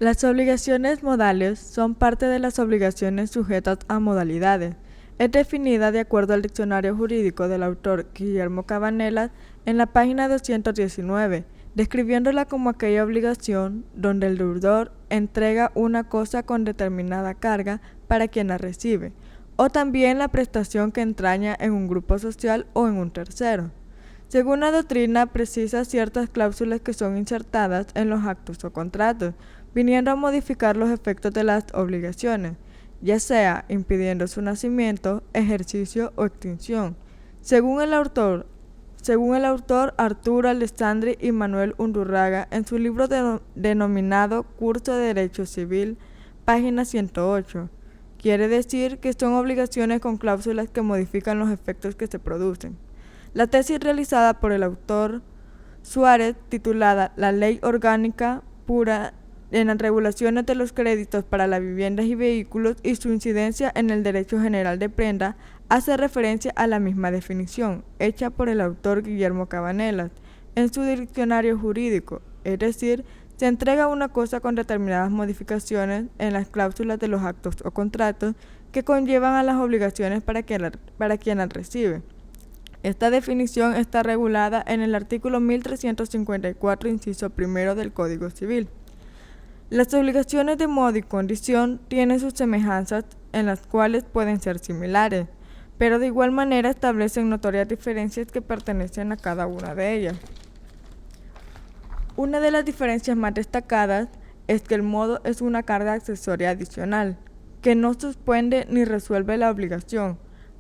Las obligaciones modales son parte de las obligaciones sujetas a modalidades. Es definida de acuerdo al diccionario jurídico del autor Guillermo Cabanellas en la página 219, describiéndola como aquella obligación donde el deudor entrega una cosa con determinada carga para quien la recibe, o también la prestación que entraña en un grupo social o en un tercero. Según la doctrina, precisa ciertas cláusulas que son insertadas en los actos o contratos, viniendo a modificar los efectos de las obligaciones, ya sea impidiendo su nacimiento, ejercicio o extinción. Según el autor Arturo Alessandri y Manuel Undurraga, en su libro denominado Curso de Derecho Civil, página 108, quiere decir que son obligaciones con cláusulas que modifican los efectos que se producen. La tesis realizada por el autor Suárez, titulada La Ley Orgánica Pura en las regulaciones de los créditos para las viviendas y vehículos y su incidencia en el derecho general de prenda, hace referencia a la misma definición, hecha por el autor Guillermo Cabanellas, en su diccionario jurídico, es decir, se entrega una cosa con determinadas modificaciones en las cláusulas de los actos o contratos que conllevan a las obligaciones para quien las recibe. Esta definición está regulada en el artículo 1354, inciso primero del Código Civil. Las obligaciones de modo y condición tienen sus semejanzas en las cuales pueden ser similares, pero de igual manera establecen notorias diferencias que pertenecen a cada una de ellas. Una de las diferencias más destacadas es que el modo es una carga accesoria adicional, que no suspende ni resuelve la obligación,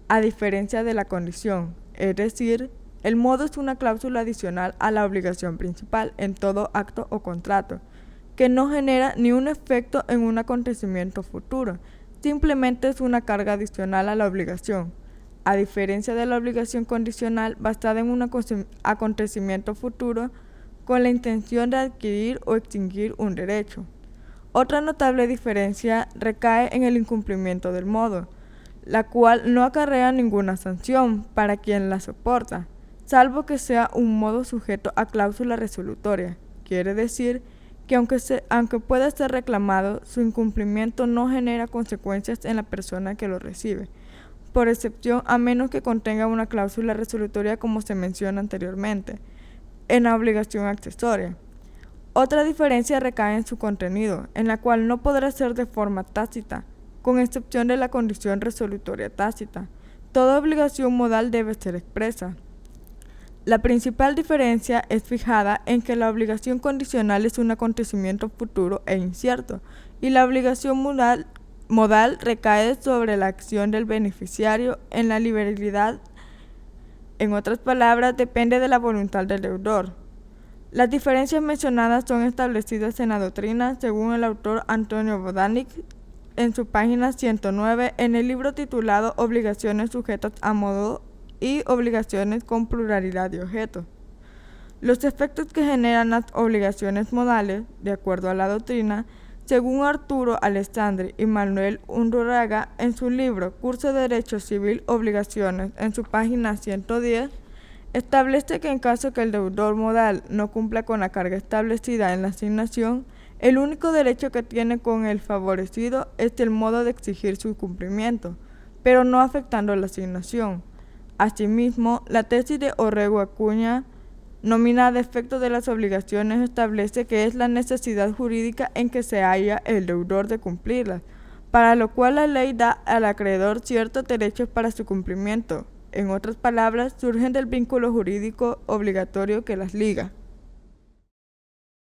a diferencia de la condición, es decir, el modo es una cláusula adicional a la obligación principal en todo acto o contrato, que no genera ni un efecto en un acontecimiento futuro, simplemente es una carga adicional a la obligación, a diferencia de la obligación condicional basada en un acontecimiento futuro con la intención de adquirir o extinguir un derecho. Otra notable diferencia recae en el incumplimiento del modo, la cual no acarrea ninguna sanción para quien la soporta, salvo que sea un modo sujeto a cláusula resolutoria, quiere decir que aunque pueda ser reclamado, su incumplimiento no genera consecuencias en la persona que lo recibe, por excepción a menos que contenga una cláusula resolutoria como se menciona anteriormente, en la obligación accesoria. Otra diferencia recae en su contenido, en la cual no podrá ser de forma tácita, con excepción de la condición resolutoria tácita. Toda obligación modal debe ser expresa. La principal diferencia es fijada en que la obligación condicional es un acontecimiento futuro e incierto, y la obligación modal recae sobre la acción del beneficiario en la liberalidad. En otras palabras, depende de la voluntad del deudor. Las diferencias mencionadas son establecidas en la doctrina según el autor Antonio Bodanic en su página 109 en el libro titulado Obligaciones sujetas a modo y obligaciones con pluralidad de objetos. Los efectos que generan las obligaciones modales, de acuerdo a la doctrina, según Arturo Alessandri y Manuel Undurraga en su libro Curso de Derecho Civil Obligaciones, en su página 110, establece que en caso que el deudor modal no cumpla con la carga establecida en la asignación, el único derecho que tiene con el favorecido es el modo de exigir su cumplimiento, pero no afectando la asignación. Asimismo, la tesis de Orrego Acuña, nominada Efecto de las obligaciones, establece que es la necesidad jurídica en que se halla el deudor de cumplirlas, para lo cual la ley da al acreedor ciertos derechos para su cumplimiento. En otras palabras, surgen del vínculo jurídico obligatorio que las liga.